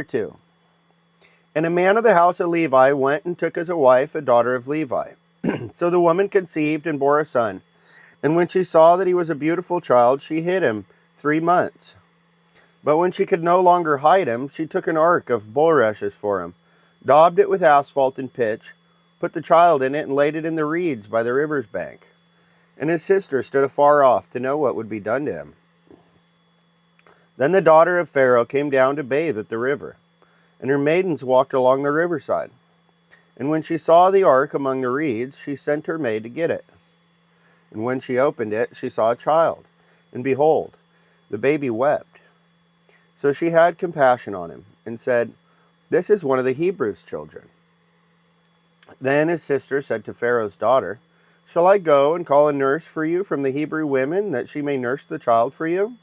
2. And a man of the house of Levi went and took as a wife a daughter of Levi. So the woman conceived and bore a son. And when she saw that he was a beautiful child, she hid him 3 months. But when she could no longer hide him, she took an ark of bulrushes for him, daubed it with asphalt and pitch, put the child in it, and laid it in the reeds by the river's bank. And his sister stood afar off to know what would be done to him. Then the daughter of Pharaoh came down to bathe at the river, and her maidens walked along the riverside. And when she saw the ark among the reeds, she sent her maid to get it. And when she opened it, she saw a child, and behold, the baby wept. So she had compassion on him, and said, "This is one of the Hebrews' children." Then his sister said to Pharaoh's daughter, "Shall I go and call a nurse for you from the Hebrew women, that she may nurse the child for you?"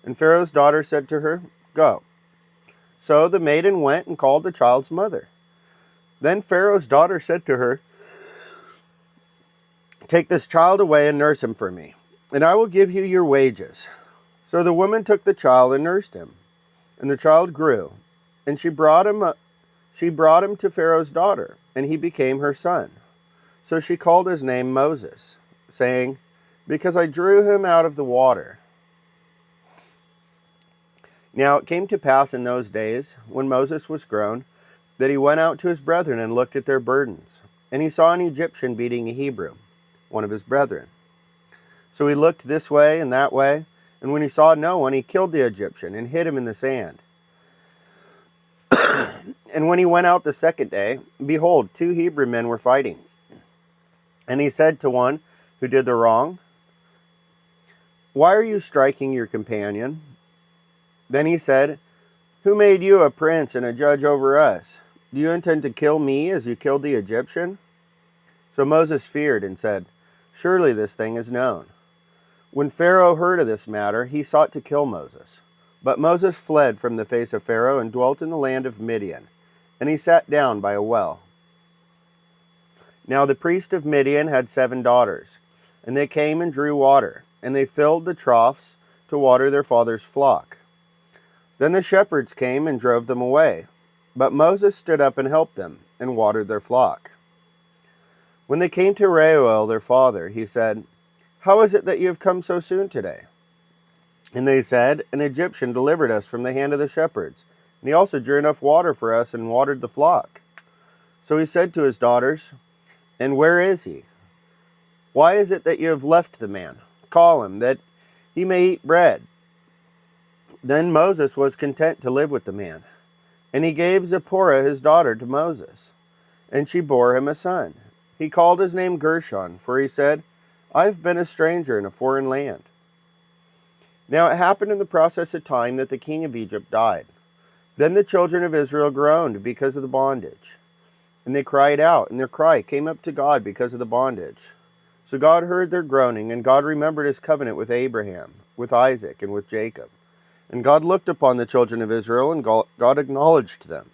And Pharaoh's daughter said to her, "Go." So the maiden went and called the child's mother. Then Pharaoh's daughter said to her, "Take this child away and nurse him for me, and I will give you your wages." So the woman took the child and nursed him. And the child grew, and she brought him to Pharaoh's daughter, and he became her son. So she called his name Moses, saying, "Because I drew him out of the water." Now it came to pass in those days, when Moses was grown, that he went out to his brethren and looked at their burdens. And he saw an Egyptian beating a Hebrew, one of his brethren. So he looked this way and that way, and when he saw no one, he killed the Egyptian and hid him in the sand. And when he went out the second day, behold, 2 Hebrew men were fighting. And he said to one who did the wrong, "Why are you striking your companion?" Then he said, "Who made you a prince and a judge over us? Do you intend to kill me as you killed the Egyptian?" So Moses feared and said, "Surely this thing is known." When Pharaoh heard of this matter, he sought to kill Moses. But Moses fled from the face of Pharaoh and dwelt in the land of Midian, and he sat down by a well. Now the priest of Midian had 7 daughters, and they came and drew water, and they filled the troughs to water their father's flock. Then the shepherds came and drove them away, but Moses stood up and helped them, and watered their flock. When they came to Reuel their father, he said, "How is it that you have come so soon today?" And they said, "An Egyptian delivered us from the hand of the shepherds, and he also drew enough water for us and watered the flock." So he said to his daughters, "And where is he? Why is it that you have left the man? Call him, that he may eat bread." Then Moses was content to live with the man, and he gave Zipporah his daughter to Moses, and she bore him a son. He called his name Gershon, for he said, "I have been a stranger in a foreign land." Now it happened in the process of time that the king of Egypt died. Then the children of Israel groaned because of the bondage, and they cried out, and their cry came up to God because of the bondage. So God heard their groaning, and God remembered his covenant with Abraham, with Isaac, and with Jacob. And God looked upon the children of Israel, and God acknowledged them.